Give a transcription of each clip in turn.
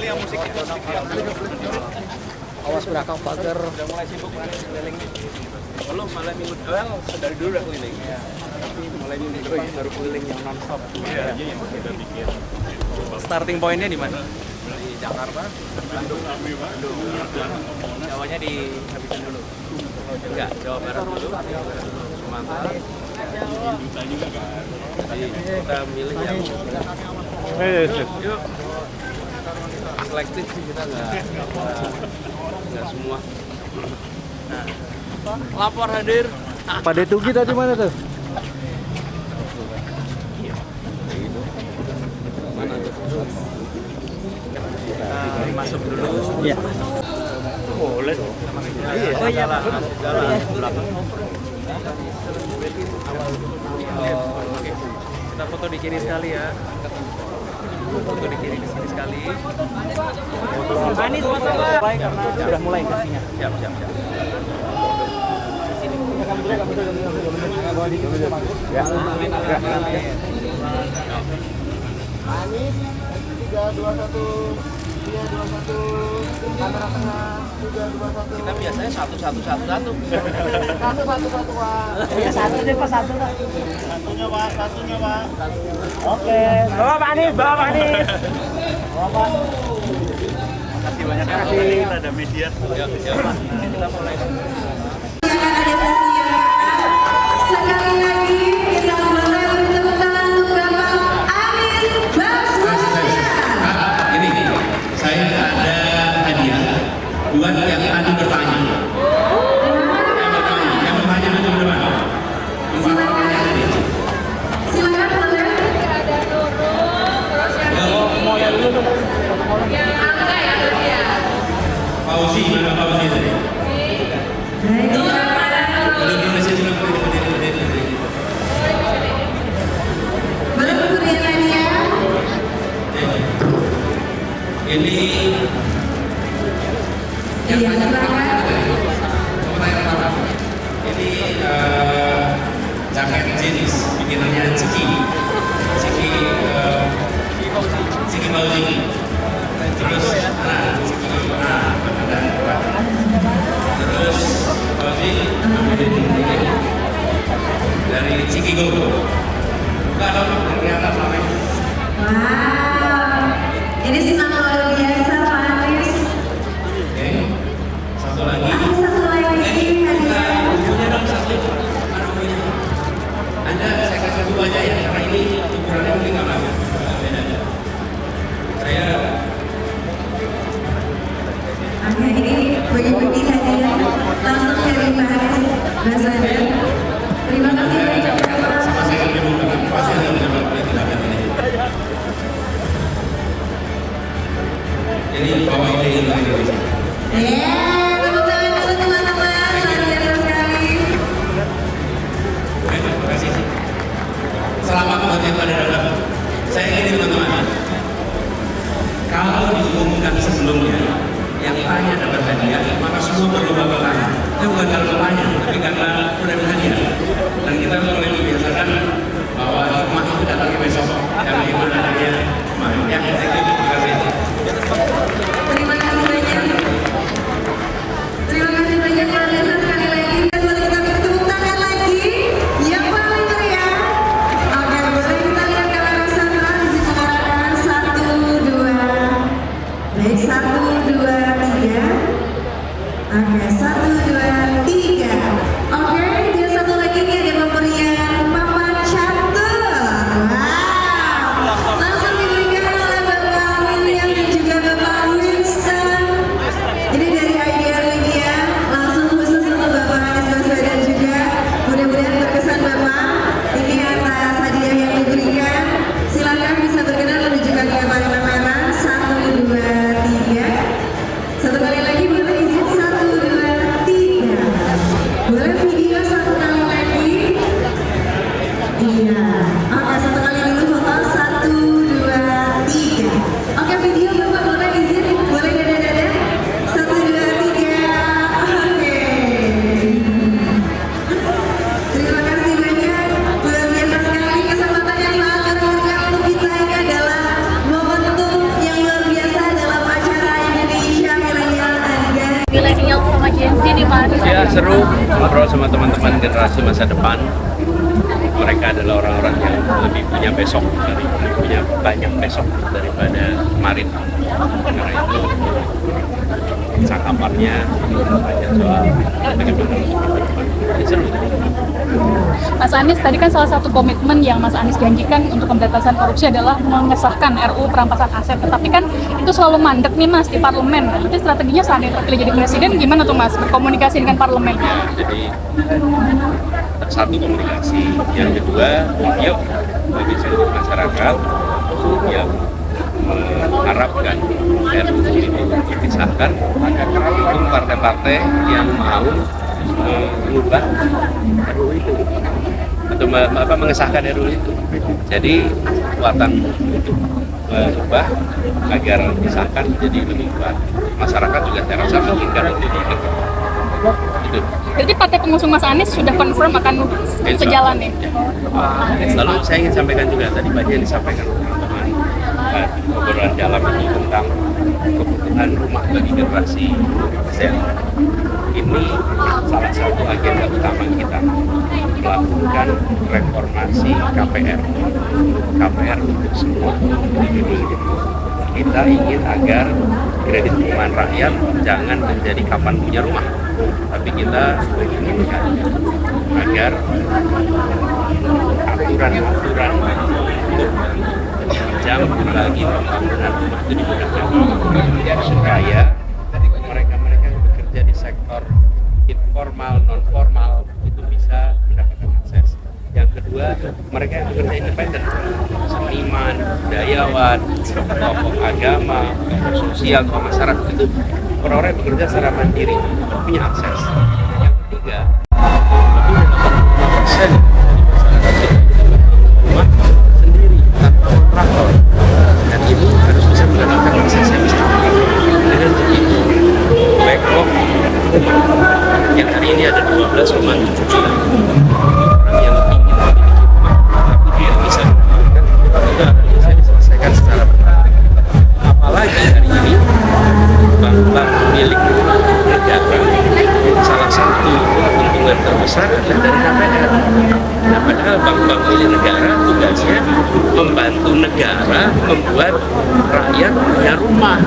yang musiknya. Awas belakang pagar. Udah mulai sibuk keliling. Belum, malah minggu depan dari dulu udah keliling. Tapi mulai minggu depan baru keliling yang non-stop. Iya, udah bikin. Starting pointnya di mana? Di Jakarta, Bandung. Jawanya dihabisin dulu. Enggak, Jawa Barat dulu, Sumatera. Jadi kita milih yang yuk. Selektif sih, kita nggak semua. Nah, lapor hadir. Pak Detugi tadi mana tuh? Mana tuh? Kita masuk dulu. Iya. Boleh dong. Iya. Jalan belakang. Oke. Kita foto di kiri sekali ya. Foto di kiri sekali. Anies foto Pak. Karena sudah mulai kasihnya. Siap. Ya. Anies 321 321 kamera tengah 321. Kita biasanya satu. Satu Pak. Ya satu deh Pak, satu Pak. Satunya Pak. Oke. Bawa Pak Anies, bawa Pak Anies. Bawa Pak. Makasih banyak ya. Kita ada media. Ya, Pak. Kita mulai. Sekali lagi kita boleh beri tepuk tangan untuk Bapak Anies Baswedan. Ini saya ada hadiah buat yang tadi bertanya. Yang bertanya itu berapa? Silakan boleh. Ada Nurul, terus yang Angga ya dia. Fauzi, mana Fauzi tadi? Nurul mana Nurul? Boleh pemberian hadiah. Ini Iya, silakan. ini jaket jeans bikinannya Ciki Fauzi. Terus terus Fauzi dari Ciki Gogo. Buka dong dari atas sampai. Wow, ini sinar luar biasa Pak Anies. Oke, satu lagi. Ada satu lagi hadiah. Bukunya dong satu. Mana bukunya? Anda saya kasih buku aja ya, karena ini ukurannya mungkin nggak banyak. Beda. Saya Oke, ini bagi-bagi hadiah langsung dari Pak Anies Baswedan. Terima kasih banyak Bapak. sama saya kan dulu kan pasti ada beberapa yang tidak ada ini. Jadi bawa ide untuk Indonesia. Tepuk tangan dulu teman-teman, luar biasa sekali. Baik, terima kasih. Selamat buat yang pada datang. Saya ingin teman-teman, kalau diumumkan sebelumnya, yang tanya dapat hadiah, maka semua berlomba bertanya. Itu bukan karena bertanya, tapi karena udah hadiah. Dan kita mulai membiasakan bahwa rumah itu datangnya besok. Karena gimana hadiah, ya, terima kasih. Terima kasih banyak. Terima kasih banyak luar biasa sekali lagi. Dan boleh kita beri tepuk tangan lagi yang paling meriah. Oke, boleh kita lihat kamera Sandra di situ mengatakan 1, 2. Baik, 1, 2, 3. Oke, 1, 2, 3. Oke, dan satu lagi nih ada pemberian papan catur. Wow, langsung diberikan oleh Bapak William dan juga Bapak Winston. Ini dari IDR Media, langsung khusus untuk Bapak Anies Baswedan juga. Mudah-mudahan berkesan Bapak. Ini atas hadiah yang diberikan. Silakan bisa berkenan menunjukkan gambar kamera 1, 2, 3. Satu kali lagi boleh izin 1, 2, seru ngobrol sama teman-teman generasi masa depan. Mereka adalah orang-orang yang lebih punya besok, punya banyak besok daripada kemarin. Karena itu cakapannya banyak soal bagaimana ini seru. Mas Anies, tadi kan salah satu komitmen yang Mas Anies janjikan untuk pemberantasan korupsi adalah mengesahkan RUU perampasan aset. Tetapi kan itu selalu mandek nih Mas di parlemen. Nanti strateginya saat dia terpilih jadi presiden gimana tuh Mas berkomunikasi dengan parlemen? Jadi satu komunikasi, yang kedua yuk bagi seluruh masyarakat yang mengharapkan RUU ini disahkan agar mendukung partai-partai yang mau mengubah RUU itu atau mengesahkan RUU itu. Jadi kekuatan untuk mengubah agar disahkan menjadi lebih kuat. Masyarakat juga saya rasa menginginkan untuk itu. Jadi partai pengusung Mas Anies sudah confirm akan sejalan nih? Lalu saya ingin sampaikan juga tadi banyak yang disampaikan teman-teman obrolan dalam ini tentang kebutuhan rumah bagi generasi Z. Ini salah satu agenda utama kita melakukan reformasi KPR untuk semua individu. Kita ingin agar kredit perumahan rakyat jangan menjadi kapan punya rumah, tapi kita menginginkan agar aturan-aturan untuk jam bagi pembangunan rumah itu dimudahkan supaya mereka-mereka yang bekerja di sektor informal, non formal itu bisa mendapatkan akses. Yang kedua, mereka yang bekerja independen, seniman, budayawan, tokoh agama, tokoh sosial, tokoh masyarakat itu orang-orang yang bekerja secara mandiri punya akses. Yang ketiga, lebih dari 80% rumah sendiri tanpa kontraktor, dan ini harus bisa mendapatkan akses yang bisa. Dengan begitu, backlog yang hari ini ada 12,7 juta orang yang ingin memiliki rumah tapi dia bisa mendapatkan, itu akan bisa diselesaikan secara bertahap. Apalagi hari ini bank-bank milik negara, salah satu keuntungan terbesar adalah dari KPR. Nah, padahal bank-bank milik negara tugasnya membantu negara membuat rakyat punya rumah.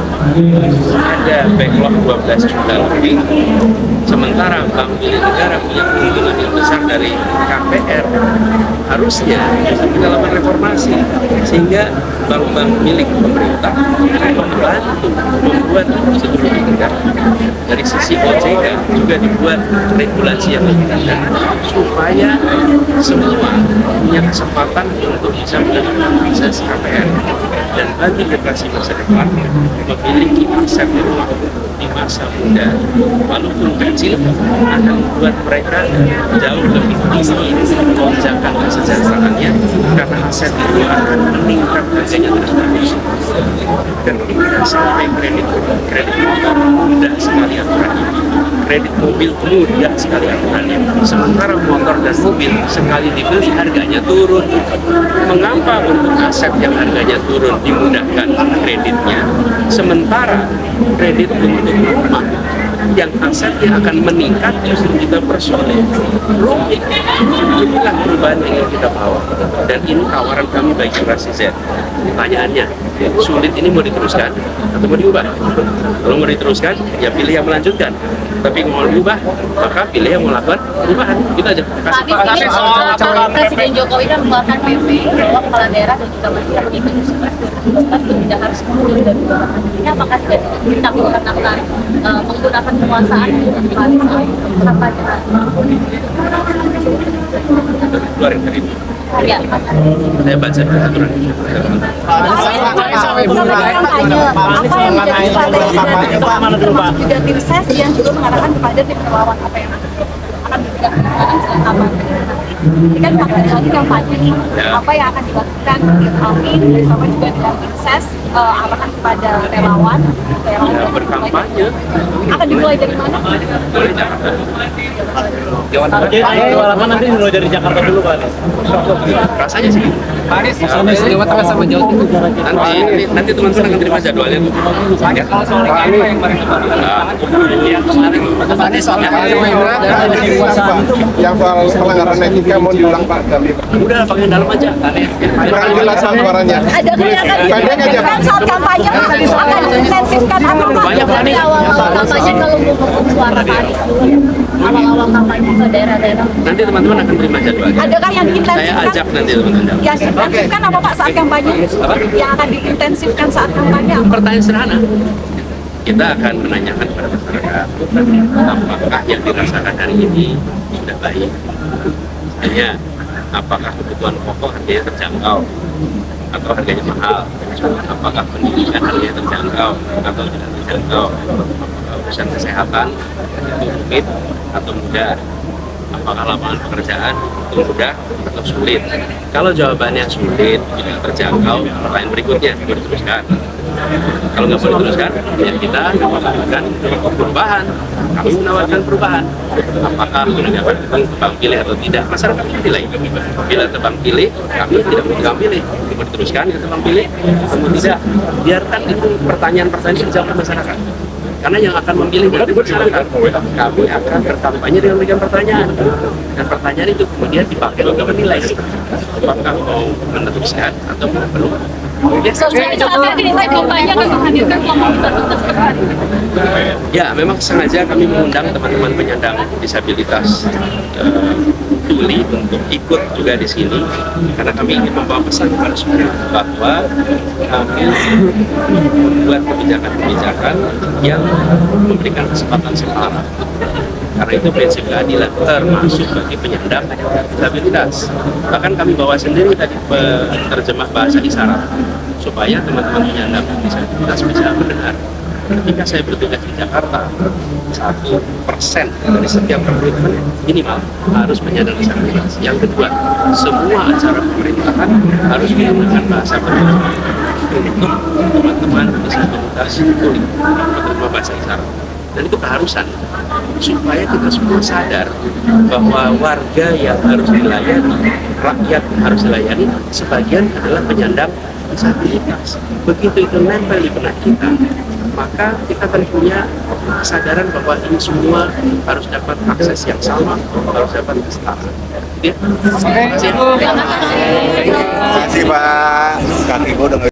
Ada backlog 12 juta lebih, sementara bank milik negara punya keuntungan yang besar dari KPR. Harusnya kita lakukan reformasi sehingga bank-bank milik pemerintah membantu membuat prosedur negara. Dari sisi OJK juga dibuat regulasi yang lebih ketat supaya semua punya kesempatan untuk bisa mendapatkan akses KPR. Dan bagi generasi masa depan memiliki aset rumah di masa muda walaupun kecil akan membuat mereka jauh lebih tinggi lonjakan kesejahteraannya karena aset itu akan meningkat harganya terus. Dan sampai kredit motor mudah sekali aturannya, kredit mobil mudah sekali aturannya. Sementara motor dan mobil sekali dibeli harganya turun. Mengapa untuk aset yang harganya turun dimudahkan kreditnya, sementara kredit untuk rumah yang asetnya akan meningkat justru kita persulit? Rumit. Inilah perubahan yang ingin kita bawa, dan ini tawaran kami bagi generasi Z. Pertanyaannya, sulit ini mau diteruskan atau mau diubah? Kalau mau diteruskan, ya pilih yang melanjutkan. Tapi kalau mau diubah, maka pilih yang melakukan perubahan. Kita aja kasih. Presiden Jokowi kan mengeluarkan PP bahwa kepala daerah dan juga masyarakat itu tidak harus mundur dari jabatan. Ini apakah tidak ditakutkan akan menggunakan kekuasaan untuk kampanye? Keluarin dari itu. Ya. Saya baca aturan. Apa yang menjadi strategi termasuk juga tim ses yang juga mengarahkan kepada tim relawan apa yang akan dilakukan selain kampanye? Ini kan lagi kampanye nih, apa yang akan dilakukan tim Amin bersama juga dengan tim ses arahan kepada relawan Ya, berkampanye. akan dimulai dari mana? Mulai Jakarta. Jadi nanti mulai dari Jakarta dulu Pak. Rasanya sih. Jawa Tengah sama Jawa Timur. Nanti teman-teman akan terima jadwalnya. Ya. Kalau soal yang kemarin yang soal pelanggaran etika mau diulang Pak dari udah pakai dalam aja. kurang jelas suaranya. Ada Pendek aja, Pak. kan saat kampanye Pak akan diintensifkan apa Pak? Banyak Dari awal-awal kampanye kalau mau ngomong suara Pak Anies dulu ya. Awal-awal kampanye ke daerah-daerah. Nanti teman-teman akan terima jadwalnya. Adakah yang Saya diintensifkan? ajak nanti teman-teman. Yang diintensifkan apa Pak saat kampanye? Yang akan diintensifkan saat kampanye apa? Pertanyaan sederhana. Kita akan menanyakan kepada masyarakat apakah yang dirasakan hari ini sudah baik. Misalnya, apakah kebutuhan pokok harganya terjangkau atau harganya mahal? Apakah pendidikan harganya terjangkau atau tidak terjangkau? Apakah urusan kesehatan itu rumit atau mudah? Apakah lapangan pekerjaan itu mudah atau sulit? Kalau jawabannya sulit, tidak terjangkau, pertanyaan berikutnya boleh diteruskan. Kalau nggak boleh diteruskan, ya kita melakukan perubahan. Kami menawarkan perubahan. Apakah penegakan hukum tebang pilih atau tidak? Masyarakat menilai. Bila tebang pilih, kami tidak mau tebang pilih. Mau diteruskan ya tebang pilih, atau tidak? Biarkan itu pertanyaan-pertanyaan dijawab masyarakat. Karena yang akan memilih nanti masyarakat, kami akan berkampanye dengan memberikan pertanyaan. Dan pertanyaan itu kemudian dipakai untuk menilai apakah mau meneruskan atau belum. Sosialisasi dinilai kampanye akan menghadirkan kelompok tertentu seperti hari ini. Ya, memang sengaja kami mengundang teman-teman penyandang disabilitas tuli untuk ikut juga di sini karena kami ingin membawa pesan kepada semua bahwa kami membuat kebijakan-kebijakan yang memberikan kesempatan setara. Karena itu prinsip keadilan termasuk bagi penyandang disabilitas. Bahkan kami bawa sendiri tadi penerjemah bahasa isyarat supaya teman-teman penyandang disabilitas bisa mendengar. Ketika saya bertugas di Jakarta, 1% dari setiap rekrutmen minimal harus penyandang disabilitas. Yang kedua, semua acara pemerintahan harus menggunakan bahasa penerjemah untuk teman-teman disabilitas tuli, penerjemah bahasa isyarat. Dan itu keharusan supaya kita semua sadar bahwa warga yang harus dilayani, rakyat yang harus dilayani, sebagian adalah penyandang disabilitas. Begitu itu nempel di benak kita, maka kita akan punya kesadaran bahwa ini semua harus dapat akses yang sama, harus dapat kesetaraan. Ya. Terima kasih. Terima kasih Pak. Kaki gua udah